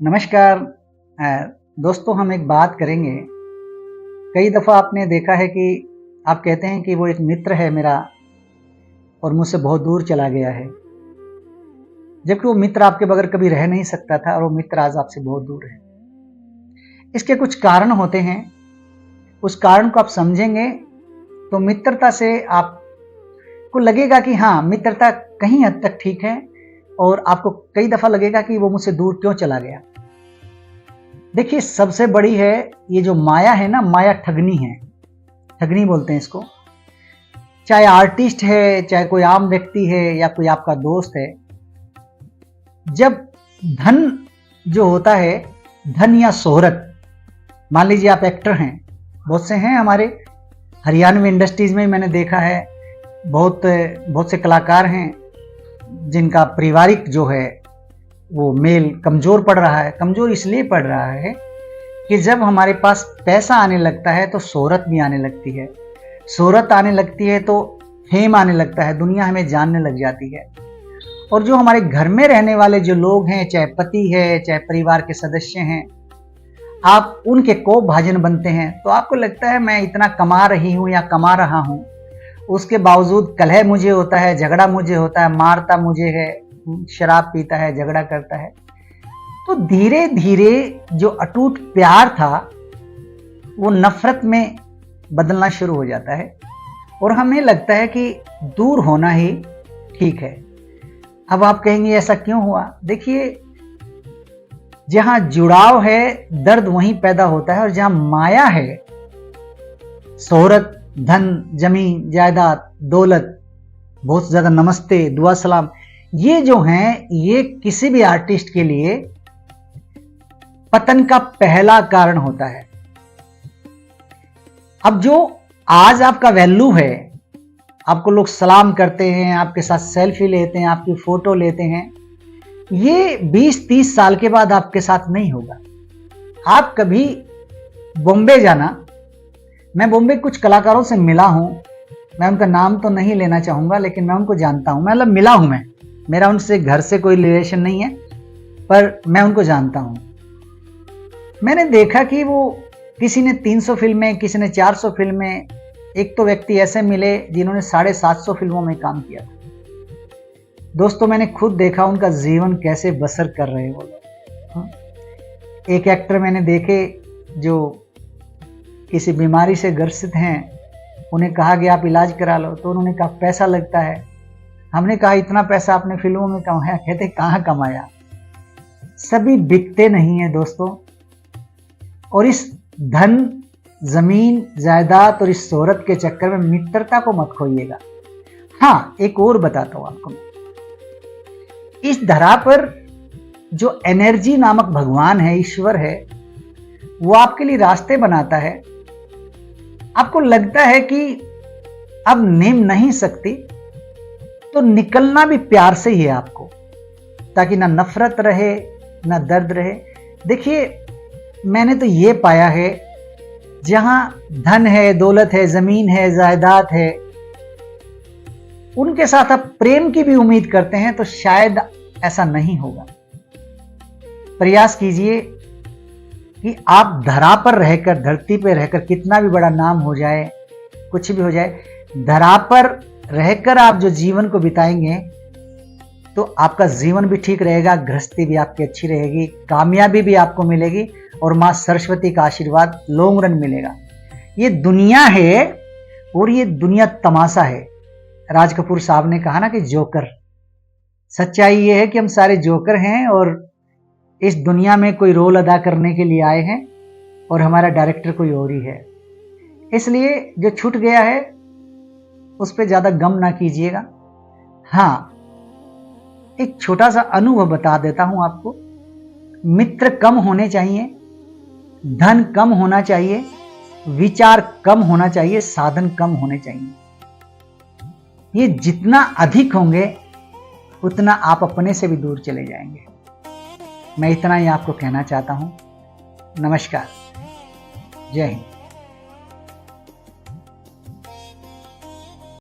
नमस्कार। दोस्तों, हम एक बात करेंगे। कई दफ़ा आपने देखा है कि आप कहते हैं कि वो एक मित्र है मेरा और मुझसे बहुत दूर चला गया है, जबकि वो मित्र आपके बगैर कभी रह नहीं सकता था और वो मित्र आज आपसे बहुत दूर है। इसके कुछ कारण होते हैं। उस कारण को आप समझेंगे तो मित्रता से आपको लगेगा कि हाँ, मित्रता कहीं हद तक ठीक है और आपको कई दफ़ा लगेगा कि वो मुझसे दूर क्यों चला गया। देखिए, सबसे बड़ी है ये जो माया है ना, माया ठगनी है। ठगनी बोलते हैं इसको। चाहे आर्टिस्ट है, चाहे कोई आम व्यक्ति है या कोई आपका दोस्त है, जब धन जो होता है, धन या शोहरत, मान लीजिए आप एक्टर हैं, बहुत से हैं हमारे हरियाणवी इंडस्ट्रीज में मैंने देखा है, बहुत से कलाकार हैं जिनका पारिवारिक जो है वो मेल कमज़ोर पड़ रहा है। कमज़ोर इसलिए पड़ रहा है कि जब हमारे पास पैसा आने लगता है तो शोहरत भी आने लगती है। शोहरत आने लगती है तो फेम आने लगता है, दुनिया हमें जानने लग जाती है। और जो हमारे घर में रहने वाले जो लोग हैं, चाहे पति है, चाहे परिवार के सदस्य हैं, आप उनके कोप भाजन बनते हैं। तो आपको लगता है मैं इतना कमा रही हूँ या कमा रहा हूँ, उसके बावजूद कलह मुझे होता है, झगड़ा मुझे होता है, मारता मुझे है, शराब पीता है, झगड़ा करता है। तो धीरे धीरे जो अटूट प्यार था वो नफरत में बदलना शुरू हो जाता है और हमें लगता है कि दूर होना ही ठीक है। अब आप कहेंगे ऐसा क्यों हुआ? देखिए, जहां जुड़ाव है दर्द वहीं पैदा होता है, और जहां माया है, शोहरत, धन, जमीन, जायदाद, दौलत, बहुत ज्यादा नमस्ते, दुआ सलाम, ये जो हैं, ये किसी भी आर्टिस्ट के लिए पतन का पहला कारण होता है। अब जो आज आपका वैल्यू है, आपको लोग सलाम करते हैं, आपके साथ सेल्फी लेते हैं, आपकी फोटो लेते हैं, ये 20-30 साल के बाद आपके साथ नहीं होगा। आप कभी बॉम्बे जाना, मैं बॉम्बे कुछ कलाकारों से मिला हूं, मैं उनका नाम तो नहीं लेना चाहूंगा, लेकिन मैं उनको जानता हूं, मतलब मिला हूं मैं, मेरा उनसे घर से कोई रिलेशन नहीं है, पर मैं उनको जानता हूं। मैंने देखा कि वो किसी ने 300 फिल्में, किसी ने 400 फिल्में, एक तो व्यक्ति ऐसे मिले जिन्होंने 750 फिल्मों में काम किया था। दोस्तों, मैंने खुद देखा उनका जीवन कैसे बसर कर रहे हैं वो लोग। एक एक्टर मैंने देखे जो किसी बीमारी से ग्रसित हैं, उन्हें कहा गया आप इलाज करा लो, तो उन्होंने कहा पैसा लगता है। हमने कहा इतना पैसा आपने फिल्मों में कमाया? कहते कहाँ कमाया। सभी बिकते नहीं है दोस्तों। और इस धन, जमीन, जायदाद और इस शोहरत के चक्कर में मित्रता को मत खोइएगा। हाँ, एक और बताता हूं आपको, इस धरा पर जो एनर्जी नामक भगवान है, ईश्वर है, वो आपके लिए रास्ते बनाता है। आपको लगता है कि अब निम नहीं सकती, तो निकलना भी प्यार से ही है आपको, ताकि ना नफरत रहे ना दर्द रहे। देखिए, मैंने तो ये पाया है, जहां धन है, दौलत है, जमीन है, जायदाद है, उनके साथ आप प्रेम की भी उम्मीद करते हैं तो शायद ऐसा नहीं होगा। प्रयास कीजिए कि आप धरा पर रहकर, धरती पर रहकर, कितना भी बड़ा नाम हो जाए, कुछ भी हो जाए, धरा पर रहकर आप जो जीवन को बिताएंगे तो आपका जीवन भी ठीक रहेगा, गृहस्थी भी आपकी अच्छी रहेगी, कामयाबी भी आपको मिलेगी और मां सरस्वती का आशीर्वाद लॉन्ग रन मिलेगा। ये दुनिया है और ये दुनिया तमाशा है। राज कपूर साहब ने कहा ना कि जोकर। सच्चाई ये है कि हम सारे जोकर हैं और इस दुनिया में कोई रोल अदा करने के लिए आए हैं और हमारा डायरेक्टर कोई और ही है। इसलिए जो छूट गया है उस पर ज्यादा गम ना कीजिएगा। हाँ, एक छोटा सा अनुभव बता देता हूं आपको। मित्र कम होने चाहिए, धन कम होना चाहिए, विचार कम होना चाहिए, साधन कम होने चाहिए। ये जितना अधिक होंगे उतना आप अपने से भी दूर चले जाएंगे। मैं इतना ही आपको कहना चाहता हूं। नमस्कार, जय हिंद।